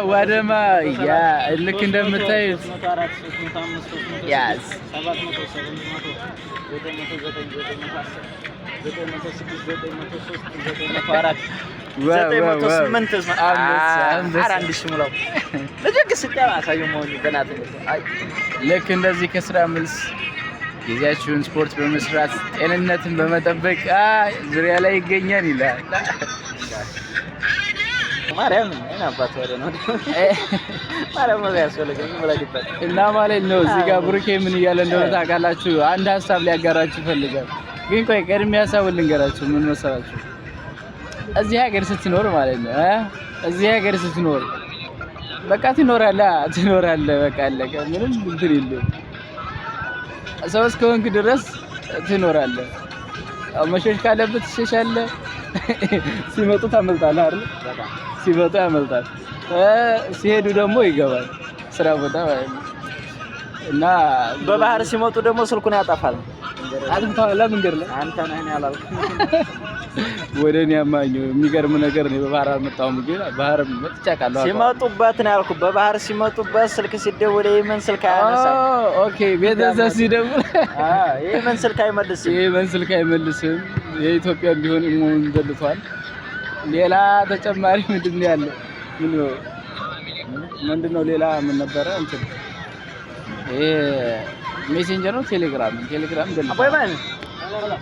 ወደማ ያ ልክ እንደምታዩት ያዝ 700 ልክ እንደዚህ ከስራ መልስ ጊዜያችሁን ስፖርት በመስራት ጤንነትን በመጠበቅ ዙሪያ ላይ ይገኛል ይላል። ማርያም እና አባት ወደ ነው ማርያም ነው ያስፈልገኝ ወላዲበት እና ማለት ነው። እዚህ ጋር ብሩኬ ምን እያለ እንደሆነ ታውቃላችሁ? አንድ ሀሳብ ሊያጋራችሁ ይፈልጋል። ግን ቆይ ቀድሜ ሀሳቡን ልንገራችሁ። ምን መሰላችሁ? እዚህ ሀገር ስትኖር ማለት ነው እዚህ ሀገር ስትኖር በቃ ትኖራለህ በቃ አለቀ። ምንም እንትን የለም። ሰው እስከሆንክ ድረስ ትኖራለህ። መሸሽ ካለበት ትሸሻለህ። ሲመጡ ታመልጣለህ አይደል? ሲመጡ ያመልጣል። ሲሄዱ ደግሞ ይገባል ስራ ቦታ ማለት ነው። እና በባህር ሲመጡ ደግሞ ስልኩን ያጠፋል። አጥፍተዋል መንገድ ላይ አንተ ነህ ያላልኩ ወደኔ ያማኝ የሚገርም ነገር ነው። በባህር አልመጣሁም ግን ባህር መጥቻለሁ። ሲመጡበት ነው ያልኩ። በባህር ሲመጡበት ስልክ ሲደውል የመን ስልክ አያነሳም። ኦኬ ቤተሰብ ሲደውል የመን ስልክ አይመልስም። የኢትዮጵያ ቢሆን ኢሞን ዘልቷል። ሌላ ተጨማሪ ምንድነው ያለው? ምንድነው ሌላ ምን ነበረ እንትን ሜሴንጀር ነው ቴሌግራም ደልቷል። አባይባን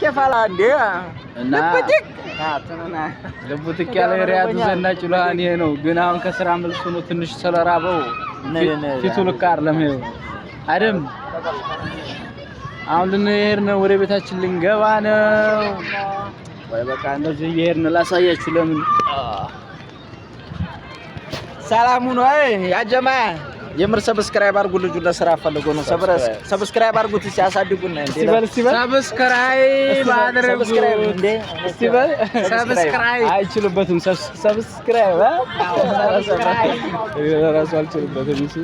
ከፋላ እንዴ እና ልቡትክ ያለ ሪያዱ ዘናጭ ለሃን ይሄ ነው። ግን አሁን ከስራ መልስ ነው ትንሽ ስለራበው ፊቱ ልካር ለምን አይደም። አሁን ልንሄድ ነው፣ ወደ ቤታችን ልንገባ ነው። ወይ በቃ እንደዚህ እየሄድን ላሳያችሁ። ለምን ሰላሙ ነው ያጀማ የምር ሰብስክራይብ አድርጉ። ልጁ ለስራ ፈልጎ ነው። ሰብስክራይብ አድርጉት ሲያሳድጉና እንዴ ሰብስክራይብ አድርጉ እንዴ ሰብስክራይብ አይችልበትም። ሰብስክራይብ ራሱ አልችልበትም። እሺ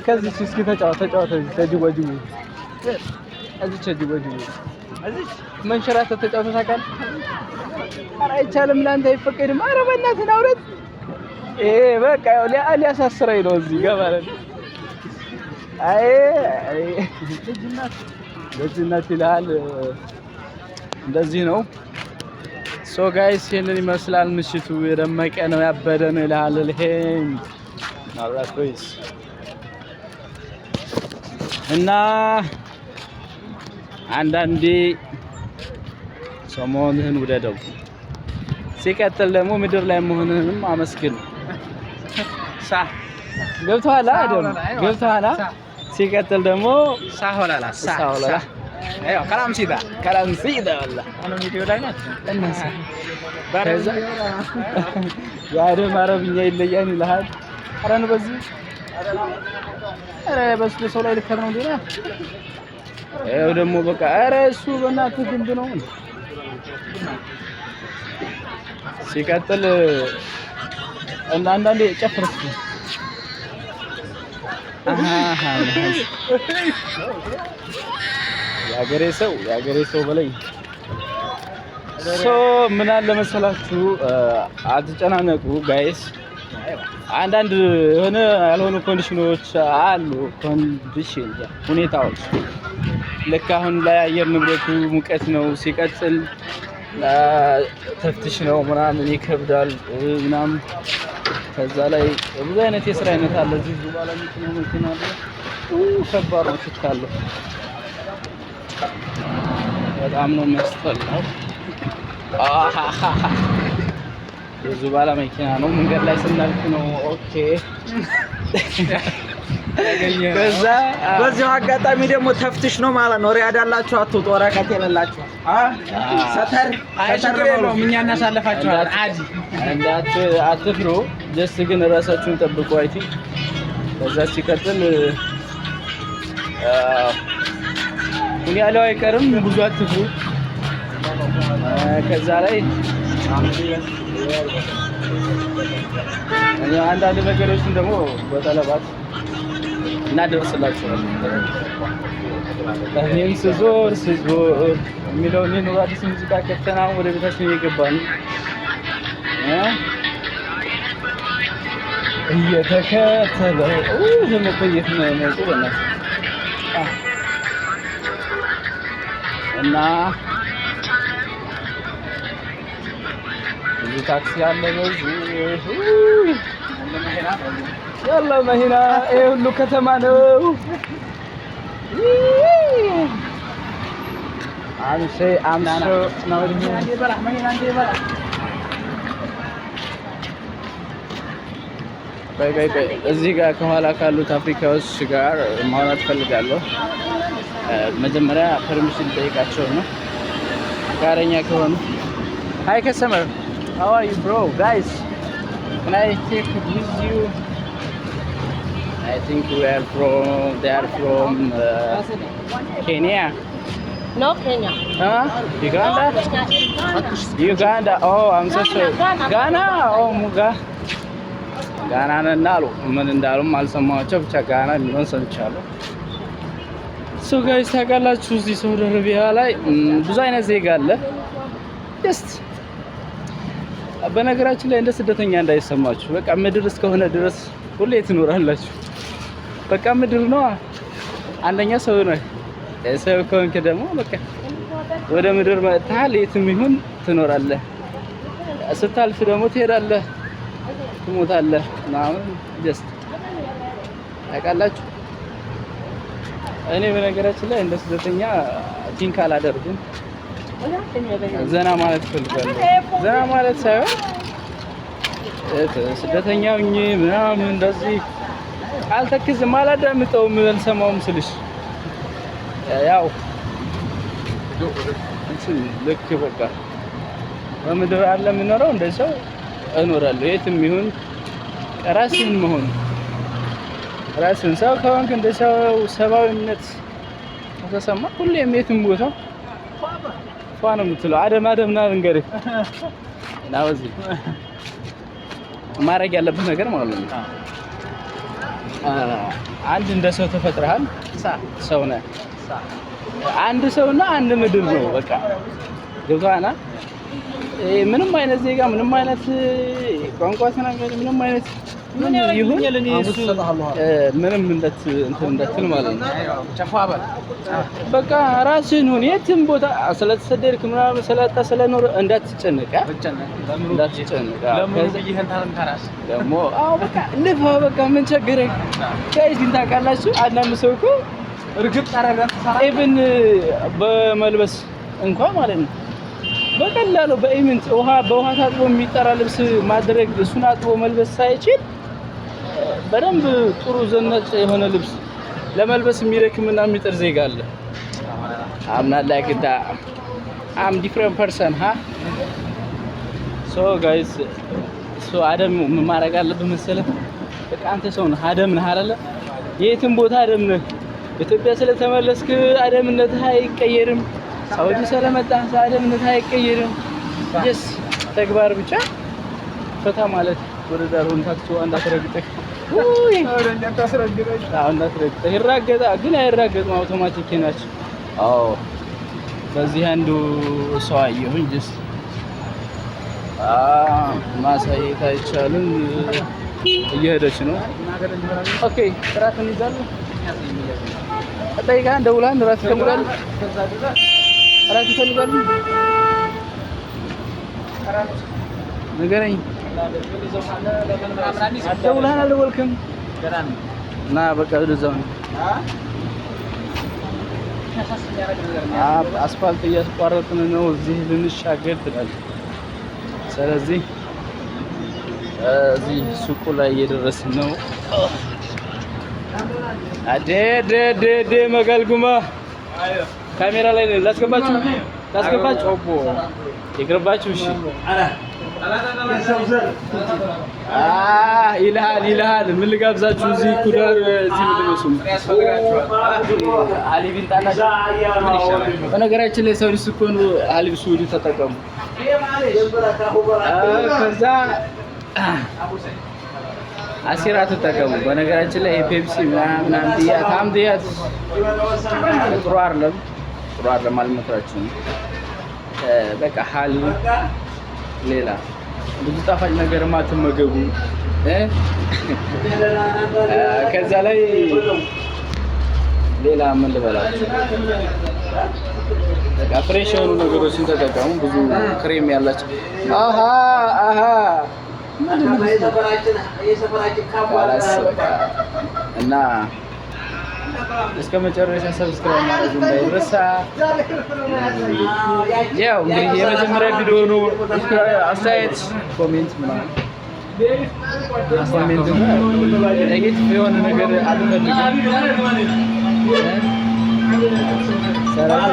ከዚህ እስኪ ተጫወተ ተጅወጁ እዚህ ተጅወጁ እዚህ መንሸራተት ተጫወተ ታውቃለህ? ኧረ አይቻልም። ላንተ አይፈቀድም። ኧረ በእናትህ አውረት በቃ ሊያሳስረኝ ነው እዚህ ጋር ማለት ነው። ልጅነት ይላል እንደዚህ ነው። ሶ ጋይስ ይሄንን ይመስላል። ምሽቱ የደመቀ ነው ያበደ ነው ይላል ለሄም አራቶይስ እና አንዳንዴ ሰሞኑን ውደደው፣ ሲቀጥል ደግሞ ምድር ላይ መሆንንም አመስግን። ገብቶሃል አይደል? ገብቶሃል። ሲቀጥል ደግሞ ሳሆላላ አይው ከላም ሲዳ ወላ አሁን ቪዲዮ ላይ ናት። እነሱ ባረዛ ያደም አረብኛ ይለያል ይልሃል። አረን በዚህ አረ በስለ ሰው ላይ ልከር ነው እንዴና ይኸው ደግሞ በቃ አረ እሱ በእናትህ ግንብ ነው። ሲቀጥል እና አንዳንዴ ጨፍርስ ያገሬ ሰው በላይ ምን አለ መሰላችሁ፣ አትጨናነቁ ጋይስ። አንዳንድ የሆነ ያልሆኑ ኮንዲሽኖች አሉ። ሁኔታዎች ልክ አሁን ላይ አየር ንብረቱ ሙቀት ነው። ሲቀጥል ተፍትሽ ነው ምናምን ይከብዳል ምናምን። ከዛ ላይ ብዙ አይነት የስራ አይነት አለ። እዚህ ባለ መኪና አለ። ከባድ ነው። ሽታለሁ በጣም ነው የሚያስጠላው። ብዙ ባለ መኪና ነው። መንገድ ላይ ስናልፍ ነው። ኦኬ ከዛ በዚህ አጋጣሚ ደግሞ ተፍትሽ ነው ማለት ነው። ሪያድ ያላችሁ አትውጡ፣ ወረቀት የሌላችሁ ሰተር ነው። እኛ እናሳልፋችኋለን። አትፍሩ። ጀስት ግን ራሳችሁን ጠብቁ። አይቲ ከዛ ሲቀጥል ያለው አይቀርም። ብዙ አትፍሩ። ከዛ ላይ አንዳንድ ነገሮችን ደግሞ በጠለባት እናደርስላችኋለን። እኔም ስዞር የሚለውን የኑሮ አዲስ ሙዚቃ ከተና ወደ ቤታችን እየገባን እየተከተለው ለመቆየት ነው በእናትህ እና እዚህ ታክሲ አለ በዚህ ያለ መኪና ይሄ ሁሉ ከተማ ነው አምሴ ነው በይ እዚህ ጋር ከኋላ ካሉት አፍሪካዎች ጋር ማውራት ፈልጋለሁ መጀመሪያ ፐርሚሽን ጠይቃቸው ነው ጋረኛ ከሆኑ Hi customer, how are you bro guys? Can I take it with you? I think they are from Kenya. No, Kenya. Huh? Uganda? Uganda. Oh, I'm so sorry. Ghana? Oh, Muga. Ghana እንዳሉ ምን እንዳሉም አልሰማኋቸው ብቻ ጋና ሊሆን ሰምቻለሁ። ሶ ጋይስ ታውቃላችሁ እዚህ ሳውዲ አረቢያ ላይ ብዙ አይነት ዜጋ አለ። ጀስት በነገራችን ላይ እንደ ስደተኛ እንዳይሰማችሁ በቃ ምድር እስከሆነ ድረስ ሁሌ ትኖራላችሁ። በቃ ምድር ነው። አንደኛ ሰው ነው። ሰው ከሆንክ ደግሞ በቃ ወደ ምድር መጥተሃል የትም ይሁን ትኖራለህ። ስታልፍ ደግሞ ትሄዳለህ፣ ትሞታለህ ምናምን ጀስት ታውቃላችሁ። እኔ በነገራችን ላይ እንደ ስደተኛ ቲንክ አላደርግም። ዘና ማለት ፈልጋለሁ። ዘና ማለት ሳይሆን ስደተኛ ሆኜ ምናምን እንደዚህ አልተክዝም፣ አላዳምጠውም፣ አልሰማውም ስልሽ ያው ልክ በቃ በምድር አለ የምኖረው እንደ ሰው እኖራለሁ። የትም ይሁን ራስህን መሆን ራስህን ሰው ከሆንክ እንደ ሰው ሰብአዊነት ከተሰማ ሁሌም የትም ቦታ ፏ ነው የምትለው። አደም ና እንገርህ እና በዚህ ማድረግ ያለብህ ነገር ማለት ነው። አንድ እንደ ሰው ተፈጥረሃል። ሰው ነህ። አንድ ሰውና አንድ ምድር ነው በቃ ገብቶሃል። ምንም አይነት ዜጋ ምንም አይነት ቋንቋ ተናጋሪ ምንም አይነት ምን ይሁን ምንም እንደትል ማለት ነው። በቃ ራስህን ሁን። የትም ቦታ ስለተሰደድክ ምናምን ስለኖር እንዳትጨነቅ ደግሞ በቃ ልፋ በቃ ምን ቸገረኝ። ጋይስ ግን ታውቃላችሁ አንዳንድ ሰው እኮ እርግጥ ኢቭን በመልበስ እንኳን ማለት ነው በቀላሉ በኢምንት በውሃ ታጥቦ የሚጠራ ልብስ ማድረግ እሱን አጥቦ መልበስ ሳይችል በደንብ ጥሩ ዘነጭ የሆነ ልብስ ለመልበስ የሚረክምና የሚጥር ዜጋ አለ። I'm not like that. I'm different person, huh? So guys, አደም ምን ማድረግ አለብህ መሰለህ? በቃ አንተ ሰው ነህ፣ አደም ነህ አይደለ? የትም ቦታ አደም ነህ። ኢትዮጵያ ስለተመለስክ አደምነትህ አይቀየርም። ሳውዲ ስለመጣህ አደምነትህ አይቀየርም። ጀስ ተግባር ብቻ ፈታ ማለት ወደ ዳሩን ታክሲው እንዳትረግጠህ እንዳትረግጠህ ይራገጣል፣ ግን አይራገጥም። አውቶማቲክ ናቸው። አዎ በዚህ አንዱ ሰው አየሁኝ። ጀስ ማሳየት አይቻልም። እየሄደች ነው። ኦኬ እራት እንይዛለን። ጠይቃን ደውላን እራት ይፈልጋሉ። ንገረኝ። ደውላን አልደወልክም? ና በቃ ወደዛው ነው። አስፋልት እያስቋረጥን ነው። እዚህ ልንሻገር ትላለህ። ስለዚህ እዚህ ሱቁ ላይ እየደረስን ነው። አዴ መጋልጉማ ካሜራ ላይ ላስገባችሁ ይቅርባችሁ። እሺ ይልሃል ምን ልጋብዛችሁ? እዚህ ኩዳር እዚህ ምትመስሉ ሀሊብ እንጣላችሁ። በነገራችን ላይ ሰው ስትሆኑ ሀሊብ ሱዲ ተጠቀሙ። ከዛ አሲራ ተጠቀሙ። በነገራችን ላይ ፔፕሲ ምናምን ዲያት ጥሩ አይደለም አልመክራችሁም። በቃ ሀሊብ ሌላ ብዙ ጣፋጭ ነገርም አትመገቡ ከዛ ላይ ሌላ ምን ልበላችሁ በቃ ፍሬሽ የሆኑ ነገሮችን ተጠቀሙ ብዙ ክሬም ያላችሁ አሃ እና እስከ መጨረሻ ሰብስክራይብ ማድረግ እንዳይረሳ ያው እንግዲህ የመጀመሪያ ቪዲዮ ነው አስተያየት ኮሜንት ምናምን ኮሜንት ኔጌቲቭ የሆነ ነገር አልፈልግም ሰላም